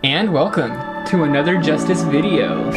And welcome to another Justice video.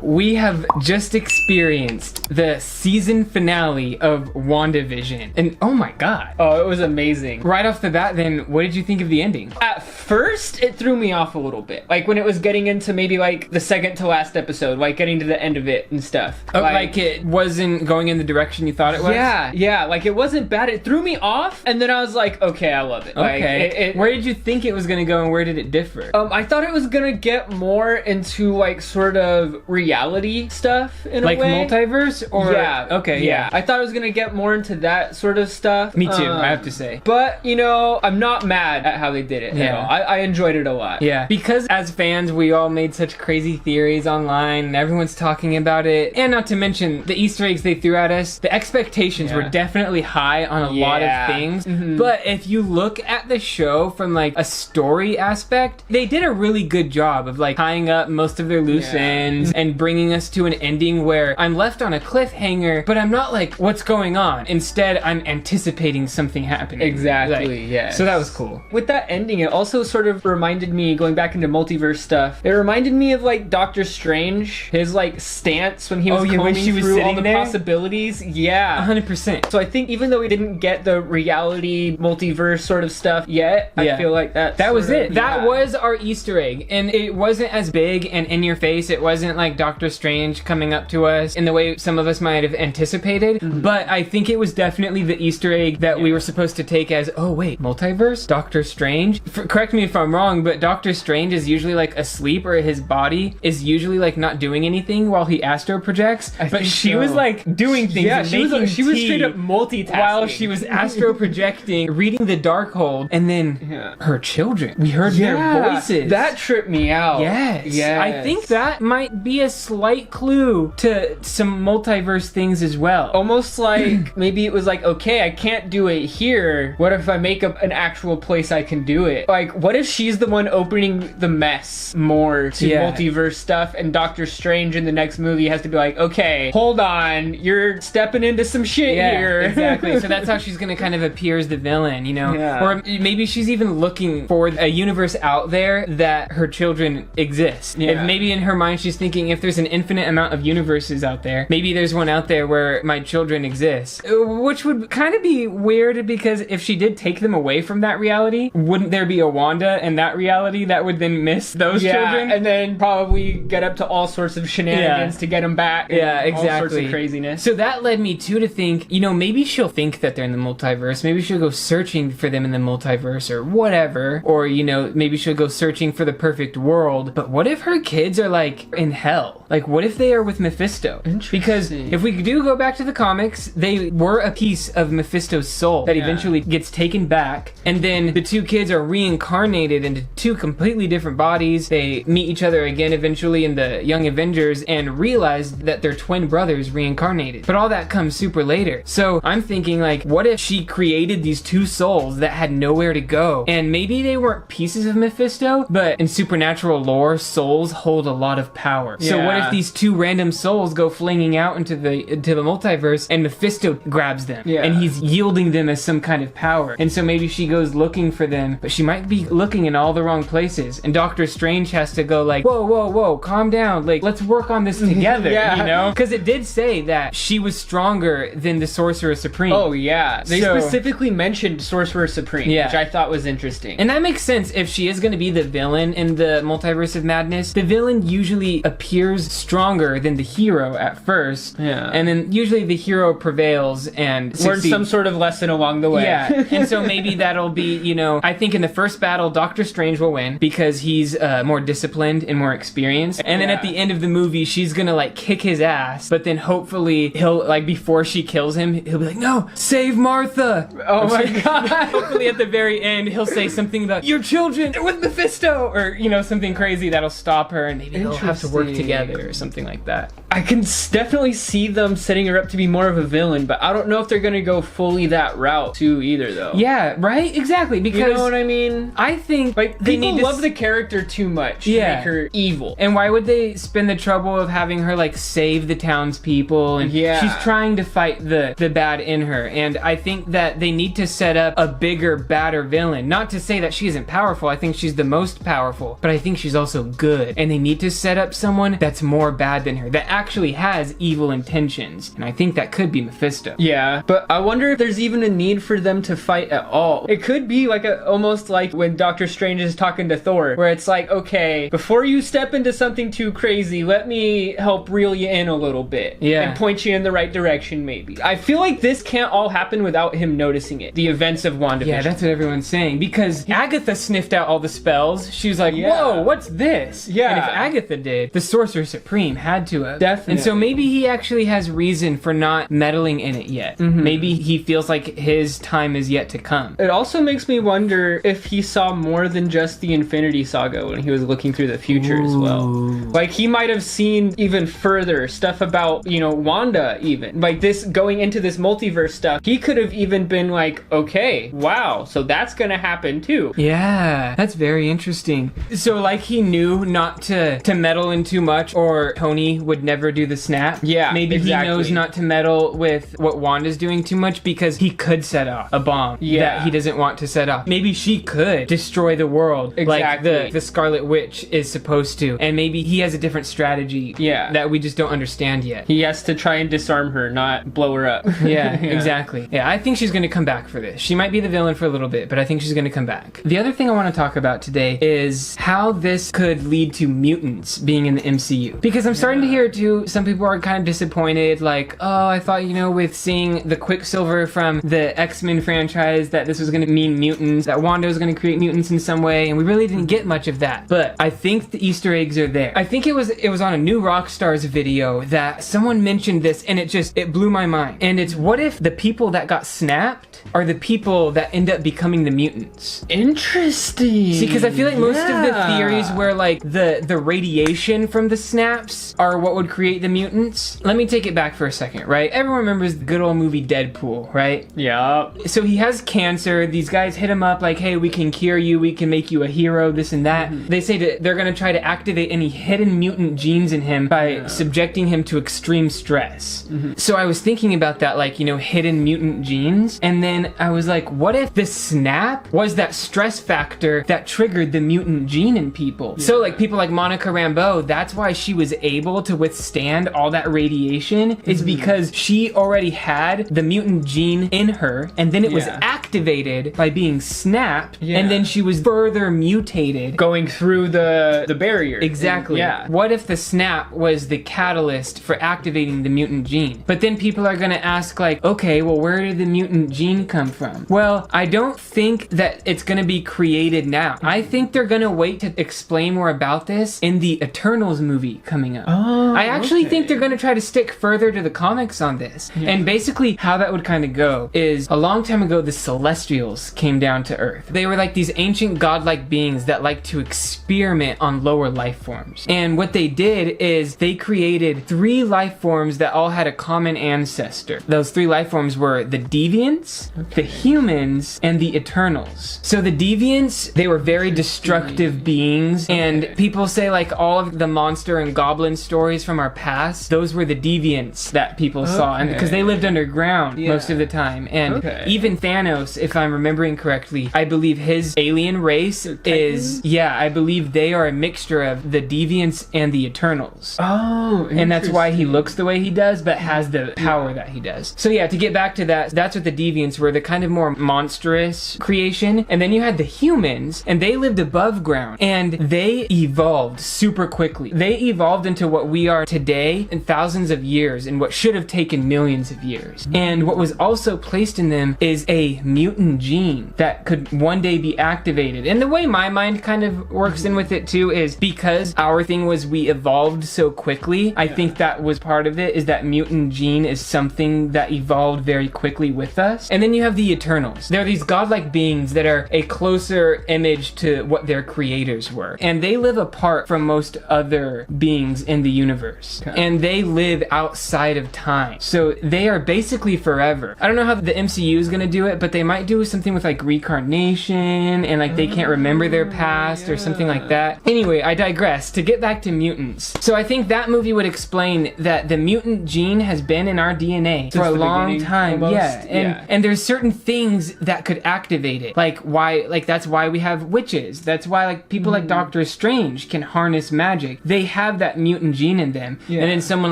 We have just experienced the season finale of WandaVision. And oh my god. Oh, it was amazing. Right off the bat then, what did you think of the ending? At first, it threw me off a little bit. Like when it was getting into maybe like the second to last episode, like getting to the end of it and stuff. Oh, like it wasn't going in the direction you thought it was? Yeah, like it wasn't bad. It threw me off and then I was like, okay, I love it. Okay. Like, where did you think it was gonna go and where did it differ? I thought it was gonna get more into like sort of reality stuff in like a way. Multiverse or yeah. Okay, yeah. I thought it was gonna get more into that sort of stuff. Me too, I have to say. But you know, I'm not mad at how they did it at all. I enjoyed it a lot. Yeah, because as fans, we all made such crazy theories online, and everyone's talking about it. And not to mention the Easter eggs they threw at us. The expectations were definitely high on a lot of things. Mm-hmm. But if you look at the show from like a story aspect, they did a really good job of like tying up most of their loose ends and bringing us to an ending where I'm left on a cliffhanger, but I'm not like, what's going on? Instead, I'm anticipating something happening. Exactly, like, yeah. So that was cool. With that ending, it also sort of reminded me, going back into multiverse stuff, it reminded me of like Doctor Strange, his like stance when he was combing through all the possibilities. Yeah. 100%. So I think even though we didn't get the reality multiverse sort of stuff yet, I feel like that was it. That was our Easter egg, and it wasn't as big and in your face. It wasn't like Doctor Strange coming up to us in the way some of us might have anticipated, but I think it was definitely the Easter egg that we were supposed to take as, oh wait, multiverse? Doctor Strange? Correct me if I'm wrong, but Doctor Strange is usually like asleep, or his body is usually like not doing anything while he astro projects, but she was like doing things. Yeah, and she was straight up multitasking while she was astro projecting, reading the Darkhold, and then her children. We heard their voices. That tripped me out. Yes. I think that might be a slight clue to some multiverse things as well. Almost like maybe it was like, okay, I can't do it here. What if I make up an actual place I can do it? Like, what if she's the one opening the mess more to multiverse stuff, and Doctor Strange in the next movie has to be like, okay, hold on, you're stepping into some shit here. Exactly. So that's how she's gonna kind of appear as the villain, you know? Or maybe she's even looking for a universe out there that her children exist. If maybe in her mind she's thinking, if there's an infinite amount of universes out there, maybe there's one out there where my children exist. Which would kind of be weird, because if she did take them away from that reality, wouldn't there be a Wanda in that reality that would then miss those children? And then probably get up to all sorts of shenanigans to get them back. Yeah, exactly. All sorts of craziness. So that led me to think, you know, maybe she'll think that they're in the multiverse. Maybe she'll go searching for them in the multiverse or whatever. Or, you know, maybe she'll go searching for the perfect world. But what if her kids are like in hell? Like, what if they are with Mephisto? Because if we do go back to the comics, they were a piece of Mephisto's soul that eventually gets taken back, and then the two kids are reincarnated into two completely different bodies. They meet each other again eventually in the Young Avengers and realize that they're twin brothers reincarnated. But all that comes super later. So I'm thinking, like, what if she created these two souls that had nowhere to go? And maybe they weren't pieces of Mephisto, but in supernatural lore, souls hold a lot of power. So what if these two random souls go flinging out into the multiverse, and Mephisto grabs them, and he's yielding them as some kind of power? And so maybe she goes looking for them, but she might be looking in all the wrong places, and Doctor Strange has to go like, whoa, calm down, like, let's work on this together. You know, because it did say that she was stronger than the Sorcerer Supreme. Oh yeah, they specifically mentioned Sorcerer Supreme, which I thought was interesting. And that makes sense. If she is going to be the villain in the Multiverse of Madness, the villain usually appears stronger than the hero at first, and then usually the hero prevails and learns some sort of lesson along the way. And so maybe that'll be, you know, I think in the first battle Doctor Strange will win because he's more disciplined and more experienced, and then at the end of the movie she's gonna like kick his ass, but then hopefully he'll, like, before she kills him, he'll be like, no, save Martha. Oh my god. Hopefully at the very end he'll say something about, your children are with Mephisto, or, you know, something crazy that'll stop her, and maybe they'll have to work together or something like that. I can definitely see them setting her up to be more of a villain, but I don't know if they're gonna go fully that route too either, though. Yeah, right? Exactly, because... You know what I mean? I think Like, they people need to love the character too much to make her evil. And why would they spend the trouble of having her like save the townspeople? And she's trying to fight the bad in her. And I think that they need to set up a bigger, badder villain. Not to say that she isn't powerful. I think she's the most powerful, but I think she's also good. And they need to set up someone that's more bad than her, that actually has evil intentions. And I think that could be Mephisto. Yeah, but I wonder if there's even a need for them to fight at all. It could be like almost like when Doctor Strange is talking to Thor, where it's like, okay, before you step into something too crazy, let me help reel you in a little bit. Yeah. And point you in the right direction, maybe. I feel like this can't all happen without him noticing it. The events of WandaVision. Yeah, that's what everyone's saying. Because Agatha sniffed out all the spells. She was like, whoa, what's this? Yeah. And if Agatha did, the Sorcerer Supreme had to have. Definitely. And so maybe he actually has reason for not meddling in it yet. Maybe he feels like his time is yet to come. It also makes me wonder if he saw more than just the Infinity Saga when he was looking through the future as well. Like, he might have seen even further stuff about, you know, Wanda even. Like, this going into this multiverse stuff, he could have even been like, okay, wow, so that's gonna happen too. Yeah, that's very interesting. So, like, he knew not to meddle in too much, or Tony would never do the snap. Yeah, maybe exactly. he knows not to meddle with what Wanda's doing too much because he could set off a bomb that he doesn't want to set off. Maybe she could destroy the world like the Scarlet Witch is supposed to, and maybe he has a different strategy that we just don't understand yet. He has to try and disarm her, not blow her up. Yeah, exactly. Yeah, I think she's going to come back for this. She might be the villain for a little bit, but I think she's going to come back. The other thing I want to talk about today is how this could lead to mutants being in the MCU. Because I'm starting to hear too, some people are kind of disappointed, like, oh, I thought, you know, with seeing the Quicksilver from the X-Men franchise that this was going to mean mutants, that Wanda was going to create mutants in some way, and we really didn't get much of that. But I think the Easter eggs are there. I think it was on a New Rockstars video that someone mentioned this, and it blew my mind. And it's, what if the people that got snapped are the people that end up becoming the mutants? Interesting. See, because I feel like most of the theories where like the radiation from the snaps are what would create the mutants. Let me take it back for a second, right? Everyone remembers the good old movie Deadpool, right? Yeah. So he has cancer. These guys hit him up like, hey, we can cure you. We can make you a hero, this and that. They say that they're going to try to activate any hidden mutant genes in him by subjecting him to extreme stress. So I was thinking about that, like, you know, hidden mutant genes. And then I was like, what if the snap was that stress factor that triggered the mutant gene in people? So like people like Monica Rambeau, that's why she was able to withstand all that radiation, is because she already had the mutant gene in her, and then it was activated by being snapped, and then she was further mutated. Going through the barrier. Exactly. What if the snap was the catalyst for activating the mutant gene? But then people are going to ask like, okay, well, where did the mutant gene come from? Well, I don't think that it's going to be created now. I think they're going to wait to explain more about this in the Eternals movie coming up. I actually think they're going to try to stick further to the comics on this. And basically how that would kind of go is, a long time ago, the Celestials came down to Earth. They were like these ancient godlike beings that like to experiment on lower life forms. And what they did is they created 3 life forms that all had a common ancestor. Those 3 life forms were the Deviants, the Humans, and the Eternals. So the Deviants, they were very destructive beings, and people say like all of the monster and goblin stories from our past, those were the Deviants that people saw, and because they lived underground most of the time. And even Thanos, if I'm remembering correctly, I believe his alien race is, I believe they are a mixture of the Deviants and the Eternals. And that's why he looks the way he does, but has the power that he does. So to get back to that, that's what the Deviants were, the kind of more monstrous creation. And then you had the Humans, and they lived above ground, and they evolved super quickly. They evolved into what we are today in thousands of years, and what should have taken millions of years. And what was also placed in them is a mutant gene that could one day be activated. And the way my mind kind of works in with it too is, because our thing was we evolved so quickly, I think that was part of it, is that mutant gene is something that evolved very quickly with us. And then you have the Eternals. They're these godlike beings that are a closer image to what their creators were. And they live apart from most other beings in the universe. And they live outside of time. So they are basically forever. I don't know how the MCU is going to do it, but they might do something with like reincarnation mutation and like they can't remember their past or something like that. Anyway, I digress. To get back to mutants. So I think that movie would explain that the mutant gene has been in our DNA for a long time. Almost. Yeah. And there's certain things that could activate it. Like that's why we have witches. That's why like people like Doctor Strange can harness magic. They have that mutant gene in them. Yeah. And then someone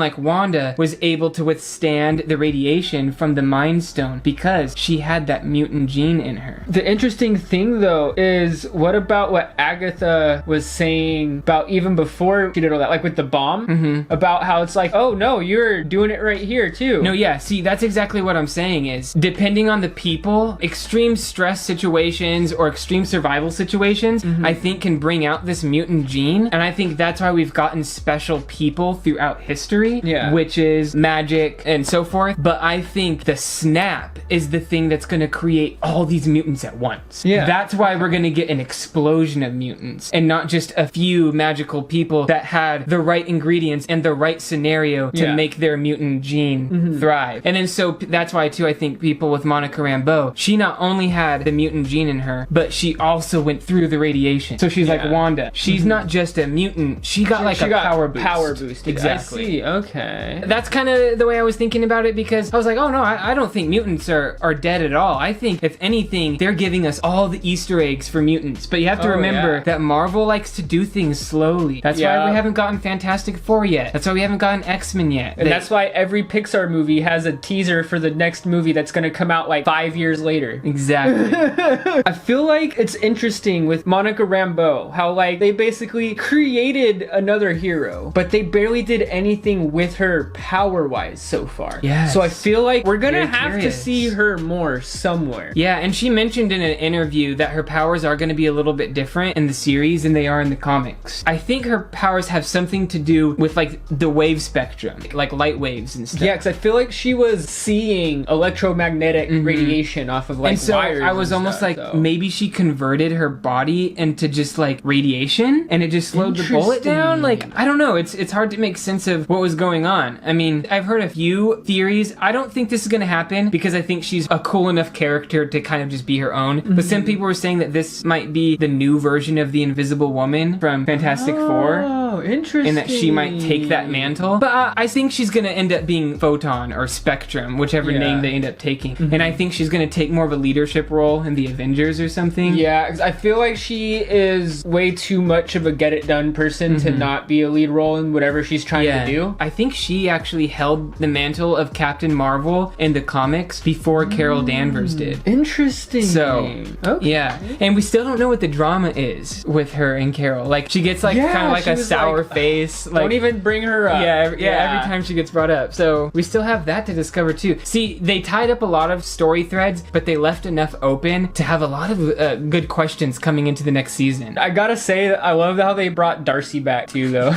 like Wanda was able to withstand the radiation from the Mind Stone because she had that mutant gene in her. The interesting thing though is, what about what Agatha was saying about even before she did all that, like with the bomb, about how it's like, oh no, you're doing it right here too. No, yeah, see, that's exactly what I'm saying is, depending on the people, extreme stress situations or extreme survival situations, I think can bring out this mutant gene, and I think that's why we've gotten special people throughout history, witches, magic, and so forth, but I think the snap is the thing that's going to create all these mutants at once. Yeah. That's why we're going to get an explosion of mutants, and not just a few magical people that had the right ingredients and the right scenario to make their mutant gene thrive. And then so that's why too I think people with Monica Rambeau, she not only had the mutant gene in her, but she also went through the radiation. So she's like Wanda. She's not just a mutant, she got a power boost. Power boost. Exactly. I see. Okay. That's kind of the way I was thinking about it, because I was like, oh no, I don't think mutants are dead at all. I think if anything, they're giving us all the Easter eggs for mutants. But you have to remember that Marvel likes to do things slowly. That's why we haven't gotten Fantastic Four yet. That's why we haven't gotten X-Men yet. And that's why every Pixar movie has a teaser for the next movie that's going to come out like 5 years later. Exactly. I feel like it's interesting with Monica Rambeau, how like they basically created another hero, but they barely did anything with her power-wise so far. Yes. So I feel like we're going to have curious. to see her more somewhere. Yeah, and she mentioned in an interview that her powers are going to be a little bit different in the series than they are in the comics. I think her powers have something to do with like the wave spectrum, like light waves and stuff. Yeah, because I feel like she was seeing electromagnetic radiation off of like and so wires. I was almost stuff, like, so. maybe she converted her body into just like radiation, and it just slowed the bullet down. Like, I don't know. It's hard to make sense of what was going on. I mean, I've heard a few theories. I don't think this is going to happen because I think she's a cool enough character to kind of just be her own. But some people were saying that this might be the new version of the Invisible Woman from Fantastic Four. Oh, interesting. And that she might take that mantle. But I think she's going to end up being Photon or Spectrum, whichever name they end up taking. And I think she's going to take more of a leadership role in the Avengers or something. Yeah, 'cause I feel like she is way too much of a get-it-done person to not be a lead role in whatever she's trying to do. I think she actually held the mantle of Captain Marvel in the comics before Carol Danvers did. Interesting. So, yeah. And we still don't know what the drama is with her and Carol. Like, she gets like kind of like a sour face. Like, don't even bring her up. Yeah, every time she gets brought up. So we still have that to discover too. See, they tied up a lot of story threads, but they left enough open to have a lot of good questions coming into the next season. I gotta say, I love how they brought Darcy back too, though.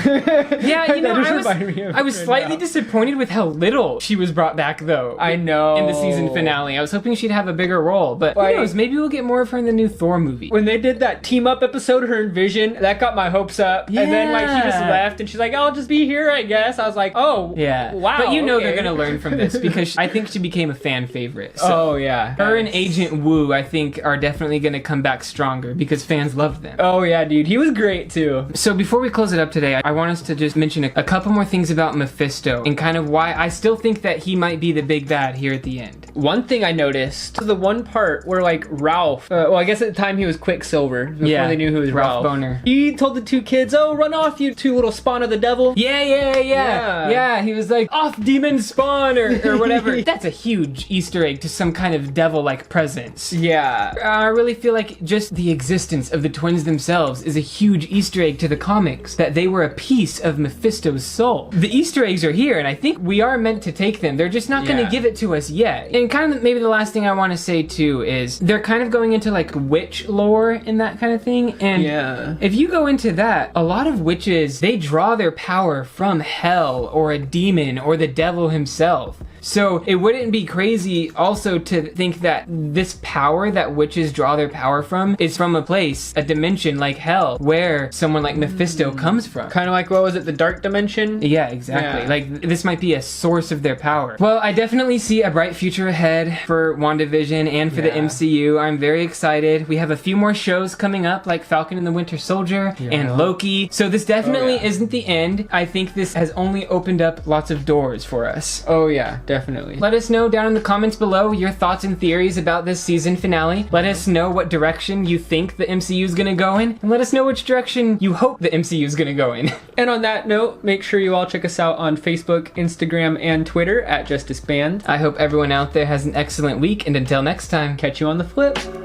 Yeah, you know, I was slightly disappointed with how little she was brought back, though. I know. In the season finale, I was hoping she'd have a bigger role, but who knows? Maybe we'll get more of her in the new Thor movie. When they did that team up episode, her and Vision, that got my hopes up. Yeah. And then like she just left, and she's like, "I'll just be here, I guess." I was like, "Oh, yeah, wow." But you know they're gonna learn from this because I think she became a fan favorite. So her and Agent Woo, I think, are definitely gonna come back stronger because fans love them. Oh yeah, dude, he was great too. So before we close it up today, I want us to just mention a couple more things about Mephisto and kind of why I still think that he might be the big bad here at the end. One thing I noticed, the one part where like Ralph, well, I guess at the time he was Quicksilver before they knew who was Ralph. Boner. He told the two kids, "Oh, run off, you two little spawn of the devil." Yeah, he was like, "Off, demon spawn," or whatever. That's a huge Easter egg to some kind of devil-like presence. Yeah. I really feel like just the existence of the twins themselves is a huge Easter egg to the comics, that they were a piece of Mephisto's soul. The Easter eggs are here, and I think we are meant to take them. They're just not going to give it to us yet. And kind of maybe the last thing I want to say too is they're kind of going into like witch lore and that kind of thing. And if you go into that, a lot of witches, they draw their power from hell or a demon or the devil himself. So it wouldn't be crazy also to think that this power that witches draw their power from is from a place, a dimension like hell, where someone like Mephisto comes from. Kind of like, what was it, the dark dimension? Yeah, exactly. Yeah. Like, this might be a source of their power. Well, I definitely see a bright future ahead for WandaVision and for the MCU. I'm very excited. We have a few more shows coming up, like Falcon and the Winter Soldier and Loki. So this definitely isn't the end. I think this has only opened up lots of doors for us. Oh yeah, definitely. Let us know down in the comments below your thoughts and theories about this season finale. Let us know what direction you think the MCU is going to go in, and let us know which direction you hope the MCU is going to go in. And on that note, make sure you all check us out on Facebook, Instagram, and Twitter at JustisBand. I hope everyone out there has an excellent week, and until next time, Catch you on the flip.